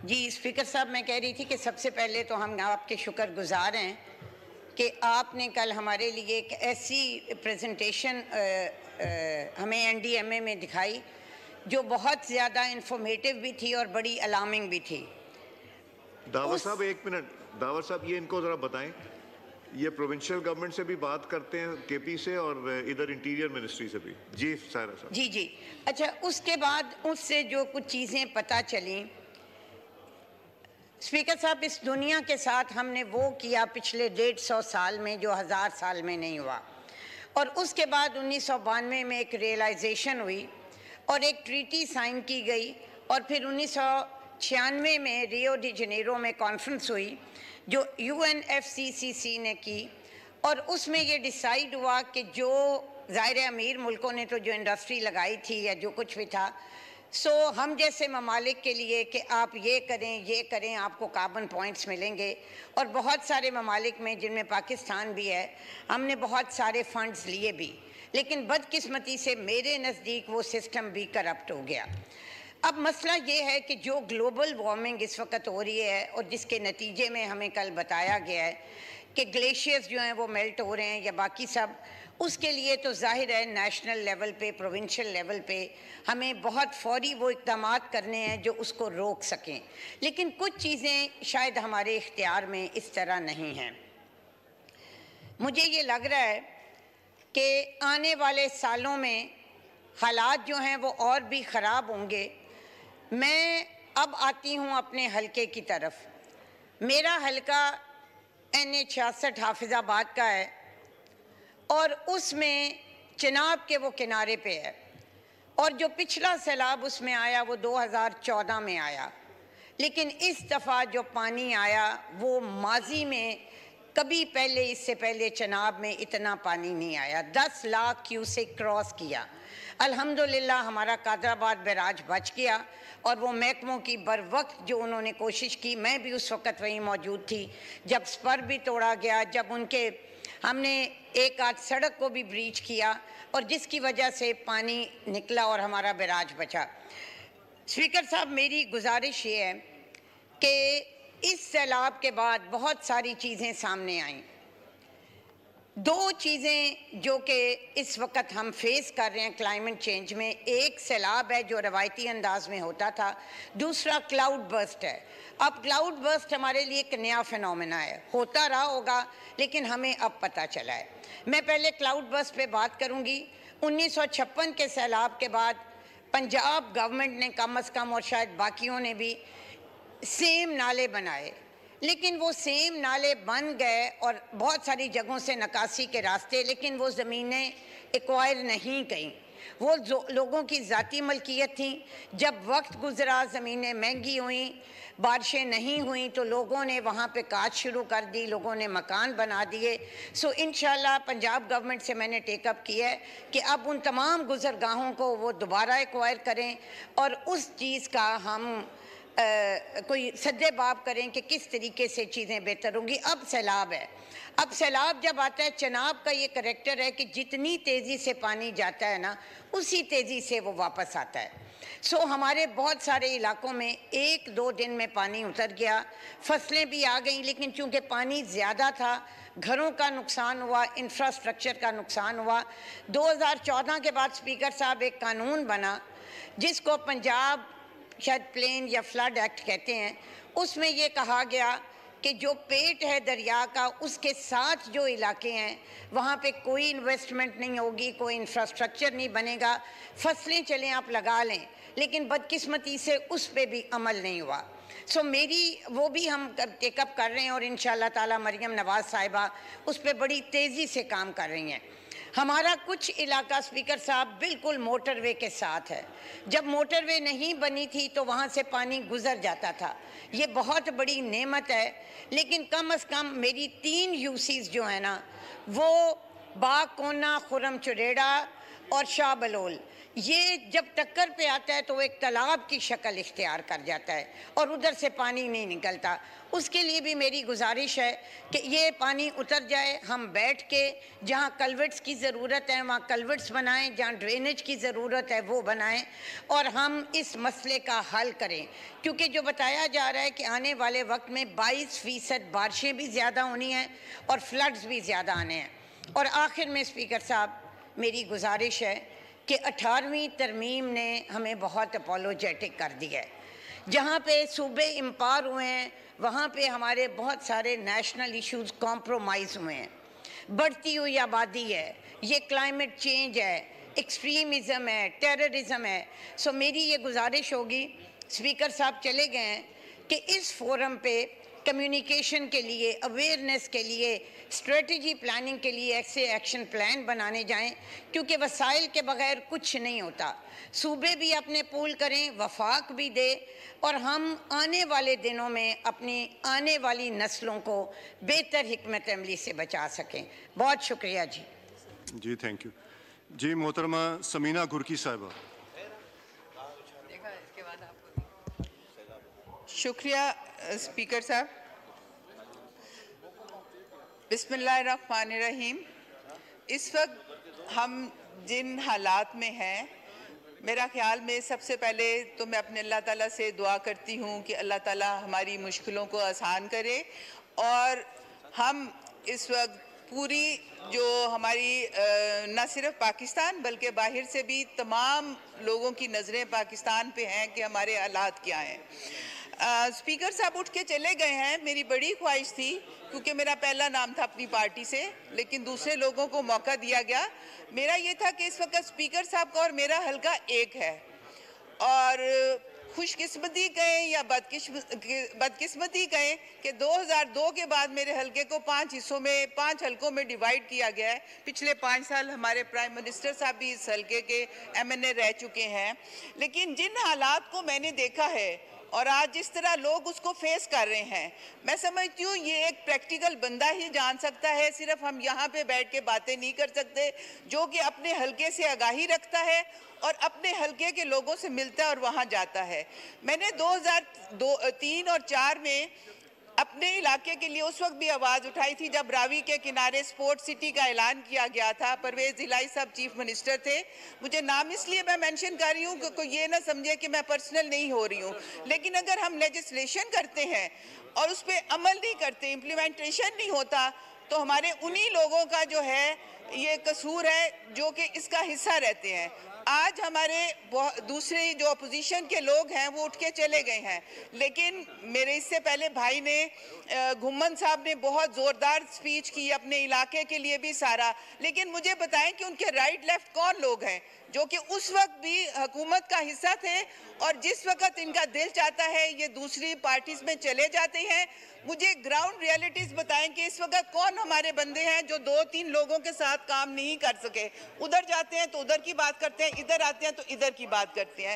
जी speaker साहब, मैं कह रही थी कि सबसे पहले तो हम आपके शुक्रगुजार हैं कि आपने कल हमारे लिए एक ऐसी प्रेजेंटेशन हमें एनडीएमए में दिखाई जो बहुत ज़्यादा इंफॉर्मेटिव भी थी और बड़ी अलार्मिंग भी थी। दावर साहब एक मिनट, दावर साहब ये इनको ज़रा बताएं, ये प्रोविंशियल गवर्नमेंट से भी बात करते हैं केपी से और इधर इंटीरियर मिनिस्ट्री से भी। जी सारा साहब। जी जी, अच्छा, उसके बाद उससे जो कुछ चीज़ें पता चली, स्पीकर साहब, इस दुनिया के साथ हमने वो किया पिछले 150 साल में जो 1000 साल में नहीं हुआ, और उसके बाद 1992 में एक रियलाइजेशन हुई और एक ट्रीटी साइन की गई, और फिर 1996 में रियो डी जनेरो में कॉन्फ्रेंस हुई जो यूएनएफसीसीसी ने की, और उसमें ये डिसाइड हुआ कि जो ज़ाहिर अमीर मुल्कों ने तो जो इंडस्ट्री लगाई थी या जो कुछ भी था, सो हम जैसे ममालिक के लिए कि आप ये करें, आपको कार्बन पॉइंट्स मिलेंगे, और बहुत सारे ममालिक में जिनमें पाकिस्तान भी है, हमने बहुत सारे फंड्स लिए भी, लेकिन बदकिस्मती से मेरे नज़दीक वो सिस्टम भी करप्ट हो गया। अब मसला ये है कि जो ग्लोबल वार्मिंग इस वक्त हो रही है और जिसके नतीजे में हमें कल बताया गया है कि ग्लेशियर्स जो हैं वो मेल्ट हो रहे हैं या बाकी सब, उसके लिए तो जाहिर है नेशनल लेवल पे, प्रोविंशियल लेवल पे हमें बहुत फौरी वो इक़दाम करने हैं जो उसको रोक सकें, लेकिन कुछ चीज़ें शायद हमारे इख्तियार में इस तरह नहीं हैं। मुझे ये लग रहा है कि आने वाले सालों में हालात जो हैं वो और भी ख़राब होंगे। मैं अब आती हूँ अपने हलके की तरफ। मेरा हलका NH-66 हाफिज़ाबाद का है और उसमें चिनाब के वो किनारे पे है, और जो पिछला सैलाब उसमें आया वो 2014 में आया, लेकिन इस दफ़ा जो पानी आया वो माजी में कभी पहले, इससे पहले चिनाब में इतना पानी नहीं आया। 10 लाख क्यूसेक क्रॉस किया। अल्हम्दुलिल्लाह हमारा कादराबाद बैराज बच गया, और वो महकमों की बर वक्त जो उन्होंने कोशिश की, मैं भी उस वक़्त वहीं मौजूद थी जब स्पर भी तोड़ा गया, जब उनके हमने एक आध सड़क को भी ब्रीच किया, और जिसकी वजह से पानी निकला और हमारा बैराज बचा। स्पीकर साहब, मेरी गुजारिश ये है कि इस सैलाब के बाद बहुत सारी चीज़ें सामने आईं। दो चीज़ें जो कि इस वक्त हम फेस कर रहे हैं क्लाइमेट चेंज में, एक सैलाब है जो रवायती अंदाज में होता था, दूसरा क्लाउड बर्स्ट है। अब क्लाउड बर्स्ट हमारे लिए एक नया फिनोमेना है, होता रहा होगा लेकिन हमें अब पता चला है। मैं पहले क्लाउड बर्स्ट पे बात करूंगी। 1956 के सैलाब के बाद पंजाब गवर्नमेंट ने कम अज़ कम, और शायद बाकियों ने भी, सेम नाले बनाए, लेकिन वो सेम नाले बन गए और बहुत सारी जगहों से निकासी के रास्ते, लेकिन वो ज़मीनें एक्वायर नहीं गईं, वो लोगों की ज़ाती मलकियत थी। जब वक्त गुजरा, ज़मीनें महंगी हुई, बारिशें नहीं हुई, तो लोगों ने वहाँ पे काज शुरू कर दी, लोगों ने मकान बना दिए। सो इंशाल्लाह पंजाब गवर्नमेंट से मैंने टेकअप किया है कि अब उन तमाम गुजरगाहों को वो दोबारा एक्वायर करें और उस चीज़ का हम कोई सद्देबाब करें कि किस तरीके से चीज़ें बेहतर होंगी। अब सैलाब है, अब सैलाब जब आता है, चिनाब का ये करैक्टर है कि जितनी तेज़ी से पानी जाता है ना, उसी तेज़ी से वो वापस आता है। सो हमारे बहुत सारे इलाकों में 1-2 दिन में पानी उतर गया, फसलें भी आ गईं, लेकिन चूँकि पानी ज़्यादा था, घरों का नुकसान हुआ, इंफ्रास्ट्रक्चर का नुकसान हुआ। 2014 के बाद स्पीकर साहब एक कानून बना जिसको पंजाब शायद प्लेन या फ्लड एक्ट कहते हैं। उसमें ये कहा गया कि जो पेट है दरिया का, उसके साथ जो इलाके हैं वहाँ पे कोई इन्वेस्टमेंट नहीं होगी, कोई इंफ्रास्ट्रक्चर नहीं बनेगा, फसलें चलें आप लगा लें, लेकिन बदकिस्मती से उस पर भी अमल नहीं हुआ। सो मेरी वो भी हम टेकअप कर रहे हैं, और इंशाअल्लाह ताला मरियम नवाज़ साहिबा उस पर बड़ी तेज़ी से काम कर रही हैं। हमारा कुछ इलाका स्पीकर साहब बिल्कुल मोटरवे के साथ है। जब मोटरवे नहीं बनी थी तो वहाँ से पानी गुजर जाता था, ये बहुत बड़ी नेमत है, लेकिन कम अज़ कम मेरी 3 यूसीज़ जो है ना, वो बाकोना, खुरम चुरेड़ा और शाह बलोल, ये जब टक्कर पे आता है तो वो एक तालाब की शक्ल इख्तियार कर जाता है और उधर से पानी नहीं निकलता। उसके लिए भी मेरी गुजारिश है कि ये पानी उतर जाए, हम बैठ के जहाँ कल्वर्ट्स की ज़रूरत है वहाँ कल्वर्ट्स बनाएं, जहाँ ड्रेनेज की ज़रूरत है वो बनाएं और हम इस मसले का हल करें। क्योंकि जो बताया जा रहा है कि आने वाले वक्त में 22% बारिशें भी ज़्यादा होनी हैं और फ्लड्स भी ज़्यादा आने हैं। और आखिर में स्पीकर साहब, मेरी गुजारिश है कि 18वीं तरमीम ने हमें बहुत अपोलोजेटिक कर दिया है। जहाँ पे सूबे इम्पावर हुए हैं वहाँ पे हमारे बहुत सारे नेशनल इश्यूज कॉम्प्रोमाइज़ हुए हैं। बढ़ती हुई आबादी है, ये क्लाइमेट चेंज है, एक्सट्रीमिज़म है, टेररिज्म है। सो मेरी ये गुजारिश होगी, स्पीकर साहब चले गए हैं, कि इस फोरम पे कम्युनिकेशन के लिए, अवेयरनेस के लिए, स्ट्रेटजी प्लानिंग के लिए ऐसे एक्शन प्लान बनाने जाएं, क्योंकि वसाइल के बगैर कुछ नहीं होता। सूबे भी अपने पूल करें, वफाक भी दे और हम आने वाले दिनों में अपनी आने वाली नस्लों को बेहतर हिकमत अमली से बचा सकें। बहुत शुक्रिया जी। जी थैंक यू जी। मोहतरमा समीना गुरकी साहिबा। शुक्रिया स्पीकर साहब। बिस्मिल्लाहिर्रहमानिर्रहीम। इस वक्त हम जिन हालात में हैं, मेरा ख्याल में सबसे पहले तो मैं अपने अल्लाह ताला से दुआ करती हूँ कि अल्लाह ताला हमारी मुश्किलों को आसान करे और हम इस वक्त पूरी जो हमारी न सिर्फ पाकिस्तान बल्कि बाहर से भी तमाम लोगों की नज़रें पाकिस्तान पे हैं कि हमारे हालात क्या हैं। स्पीकर साहब उठ के चले गए हैं। मेरी बड़ी ख्वाहिश थी, क्योंकि मेरा पहला नाम था अपनी पार्टी से, लेकिन दूसरे लोगों को मौका दिया गया। मेरा ये था कि इस वक्त स्पीकर साहब का और मेरा हल्का एक है और खुशकिस्मती कहें या बदकिस्मती कहें कि 2002 के बाद मेरे हल्के को 5 हिस्सों में, 5 हल्कों में डिवाइड किया गया है। पिछले 5 साल हमारे प्राइम मिनिस्टर साहब भी इस हल्के के MNA रह चुके हैं। लेकिन जिन हालात को मैंने देखा है और आज जिस तरह लोग उसको फेस कर रहे हैं, मैं समझती हूँ ये एक प्रैक्टिकल बंदा ही जान सकता है। सिर्फ हम यहाँ पे बैठ के बातें नहीं कर सकते, जो कि अपने हल्के से आगाही रखता है और अपने हल्के के लोगों से मिलता है और वहाँ जाता है। मैंने 2003 और 4 में अपने इलाके के लिए उस वक्त भी आवाज़ उठाई थी जब रावी के किनारे स्पोर्ट सिटी का ऐलान किया गया था। परवेज़ इलाही साहब चीफ मिनिस्टर थे। मुझे नाम इसलिए मैं मेंशन कर रही हूँ कि कोई ये ना समझे कि मैं पर्सनल नहीं हो रही हूँ, लेकिन अगर हम लेजिस्लेशन करते हैं और उस पर अमल नहीं करते, इम्प्लीमेंटेशन नहीं होता, तो हमारे उन्हीं लोगों का जो है ये कसूर है जो कि इसका हिस्सा रहते हैं। आज हमारे दूसरे जो अपोजिशन के लोग हैं वो उठ के चले गए हैं, लेकिन मेरे इससे पहले भाई ने घुम्मन साहब ने बहुत ज़ोरदार स्पीच की अपने इलाके के लिए भी सारा। लेकिन मुझे बताएं कि उनके राइट लेफ्ट कौन लोग हैं जो कि उस वक्त भी हुकूमत का हिस्सा थे और जिस वक्त इनका दिल चाहता है ये दूसरी पार्टीज में चले जाते हैं। मुझे ग्राउंड रियलिटीज बताएं कि इस वक्त कौन हमारे बंदे हैं जो 2-3 लोगों के साथ काम नहीं कर सके। उधर जाते हैं तो उधर की बात करते हैं, इधर आते हैं तो इधर की बात करते हैं।